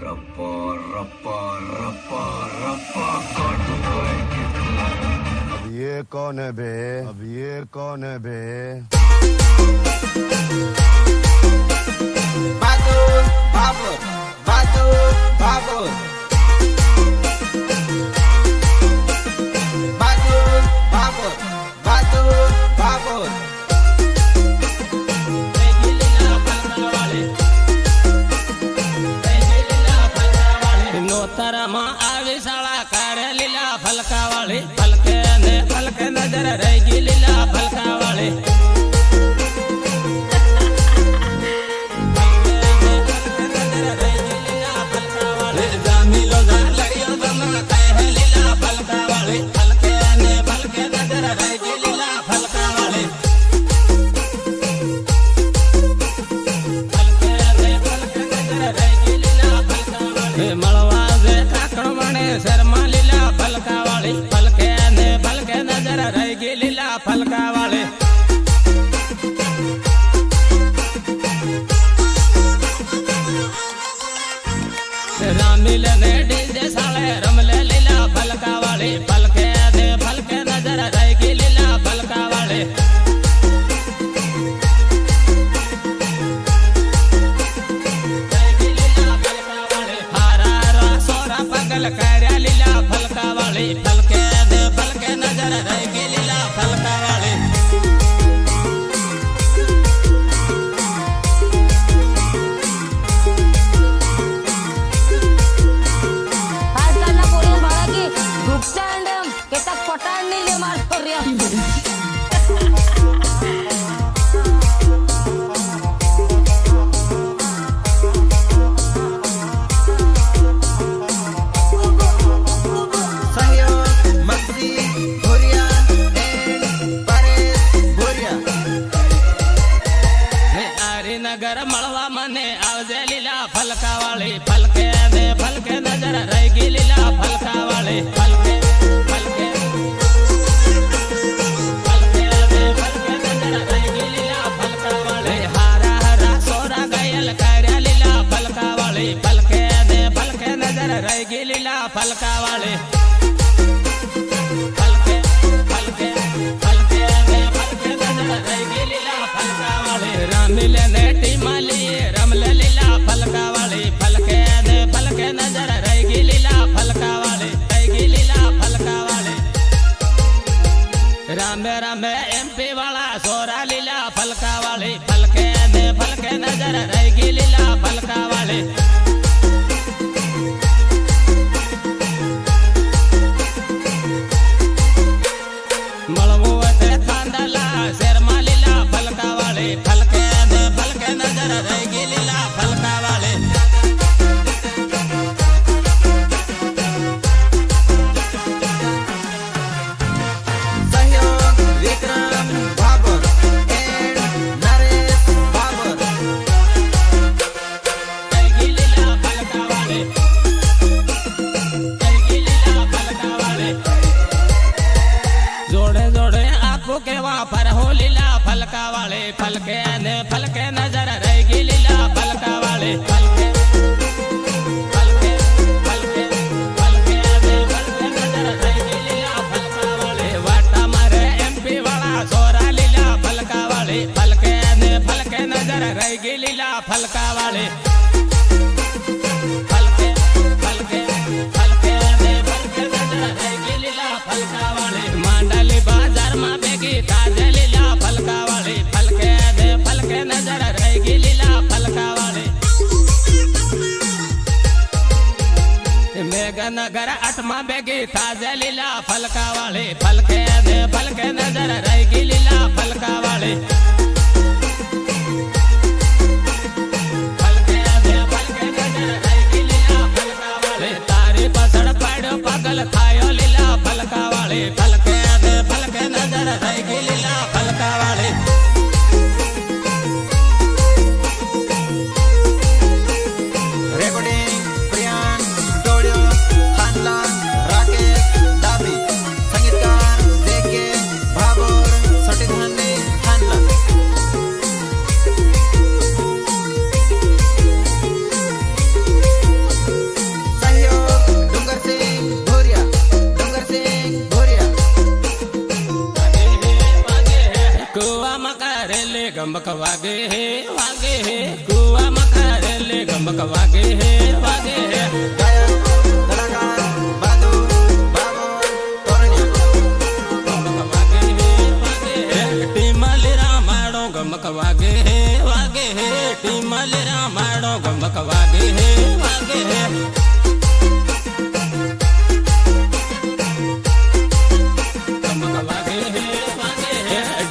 रप्पा रप्पा रप्पा रप्पा काटूंगा कितना। अब ये कौन है बे? अब ये कौन है बे? बाबूर बाबूर बाबूर बाबूर बाबूर बाबूर बाबूर बाबूर नोतरमा आवी शाळा काढ्या लीला फलकावाळी फलके नजर रही लीला फलकावाळी शर्मा लीला फलकावाळी फलके नजर रही लीला फलकावाळी रामिल ने डीजे साले रमले लीला फलकावाळी फलके नजर रही लीला फलकावाळी कार्या लीला फलकावाळी फलके नजर रही लीला फलकावाळी आजकालना पोरी बघा की गुपचांड केता पटाणनी ले मार पर्या नगर मळवा मने आवजे लीला फलकावाळी फलके नजर रही लीला फलकावाळी फलके नजर रही लीला फलकावाळी हारा सोरा गयल कार्या लीला फलकावाळी फलके नजर रही लीला फलकावाळी रामिल ने टीमाली रमल लीला फलकावाळी फलके नजर रही लीला फलकावाळी राम एमपी वाला सोरा लीला फलकावाळी फलके नजर रही लीला फलकावाळी मळवते खांदला शर्मा लीला फलकावाळी फलके नजर रही लीला फलकावाळी सहयोग विक्रम बाबर एंड नरेश बाबर रही लीला फलकावाळी जोड़े आपको के वापर हो लीला फलकावाळी फलके नजर रही लीला फलकावाळी फलके नजर रही लीला फलकावाळी वाटा मारे एमपी वाला सोरा लीला फलकावाळी फलके नजर रही लीला फलकावाळी मांडली बाजार में बेगी ताजे लीला फलकावाळी फलके नजर रही लीला फलकावाळी मेघनगर 8 में बेगी ताजे लीला फलकावाळी फलके नजर रही लीला फलकावाळी तारी पसड़ पड़ो पगल खायो लीला फलकावाळी फलके नजर रही लीला फलकावाळी रेकॉर्डिंग प्रियान डोळ्यो खानलान राकेश डाबी संगीतकार जेके भाबोर सटीधाने खानलान गमक वागे है वागे है कुआ मकारे ले गमक वागे है वागे है गायक कलाकार बहादुर बाबर तोरण्या गमक वागे है वागे है टीमलेरा माडो गमक वागे है वागे है टीमलेरा माडो गमक वागे है वागे है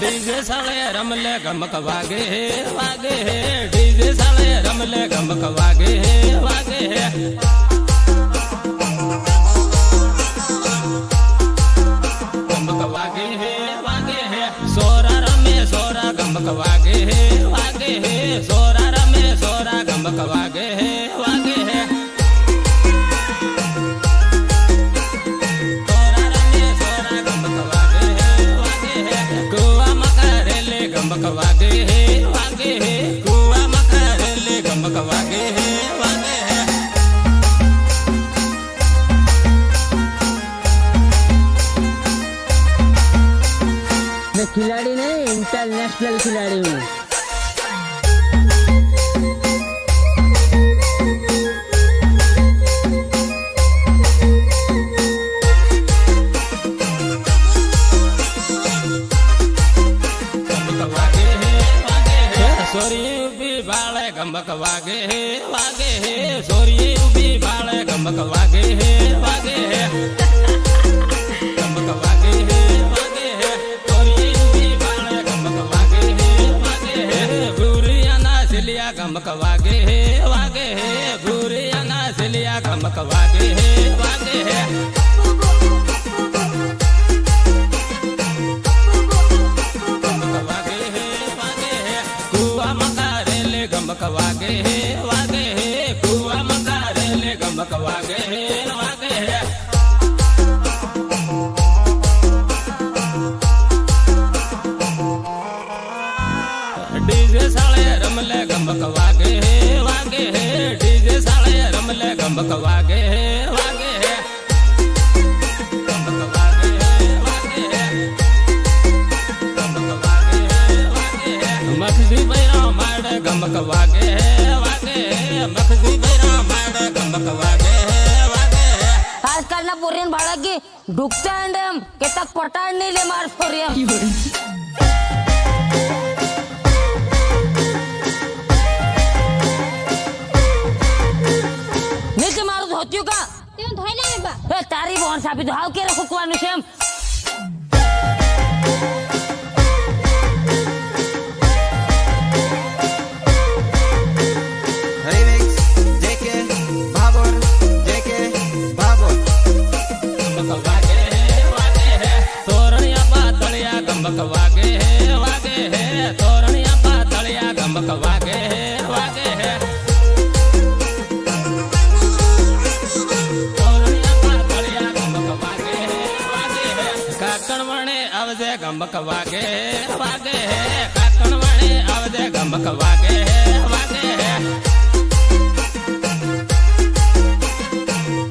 डीजे साले रमले गमक वागे है वागे है डीजे साले रमले गमक वागे है वागे है गमक वागे है वागे है सोरा रमे सोरा गमक वागे है वागे है सोरा रमे सोरा गमक वागे है वागे है गमक वागे है वागे है कुआ मकारे ले गमक वागे है वागे है मैं खिलाड़ी नहीं इंटरनेशनल खिलाड़ी हूँ। सोरी उबी बाले गमक वागे है वागे है सोरी उबी बाले गमक वागे है वागे है गमक वागे है वागे है सोरी उबी बाले गमक वागे है वागे है बुरियाना सिलिया गमक वागे है वागे है बुरियाना सिलिया गमक वागे है वागे है गमक वागे है वागे है कुआ मकारे ले गमक वागे है वागे है डीजे साले रमले गमक वागे है वागे है डीजे साले रमले गमक वागे है वागे है गमक वागे है वागे है गमक वागे है वागे है मखदी बैरा माड़े गमक वागे है वागे है मखदी बैरा माड़े गमक वागे है वागे है आजकाल ना पोरीन भाड़ा की डुकता अंडम के तक पटाड़ नहीं ले मार पोरिया नीचे मारो धोतियो का तेरे धोई ले बा ए तारी बोन साबी धाव के रखो कुआनु सेम गमक वागे है वागे है तोरणिया पातलिया गमक वागे है वागे है तोरणिया पातलिया गमक वागे है वागे है काकण वणे आवजे गमक वागे है वागे है काकण वणे आवजे गमक वागे है वागे है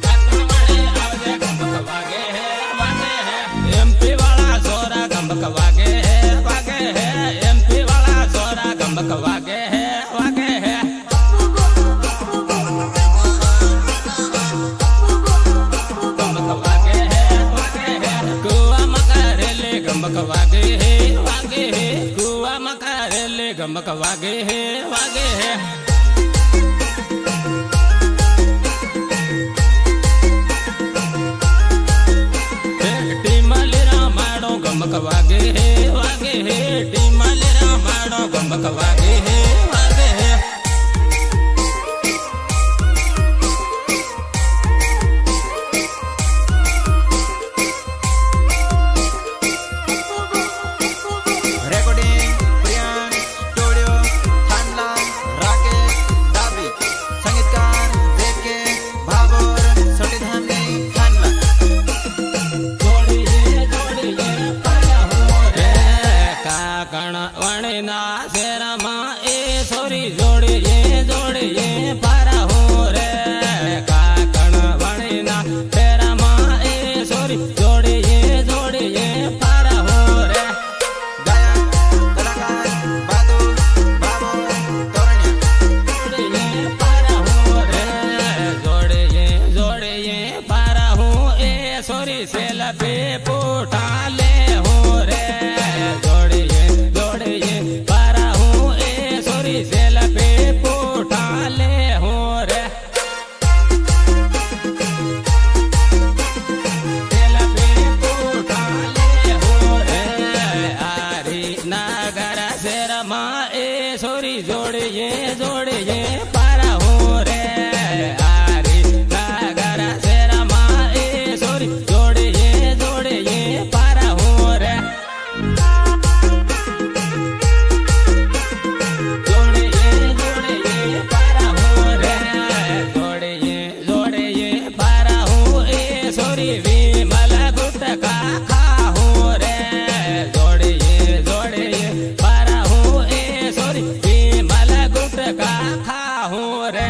काकण वणे आवजे गमक वागे है वागे है एमपी वाला सोरा गमक वागे है वागे है एमपी वाला सोरा गमक वागे है वागे है गमक वागे है वागे है कुआ मकारे ले गमक वागे है वागे है कुआ मकारे ले गमक वागे है वागे है गमक वागे है वागे है टीमलेरा माडो गमक वागे है वागे है रेकॉर्डिंग प्रियान स्टूडियो खानला राकेश सोरी सेल्फी पोटा ले हूँ रे जोड़िए पारा हूँ ए सोरी सेल्फी पोटा ले हूँ रे सेल्फी पोटा ले हूँ रे आरी नागर शेरमा ए सोरी जोड़िए पारा हूँ रे आरी नागर शेरमा ए सोरी जोड़िए पारा हूँ रे जोड़िए पारा हूँ रे जोड़िए पारा हूँ ए सोरी विमल गुटका खा हूँ रे जोड़िए पारा हूँ ए सोरी विमल गुटका खा हूँ रे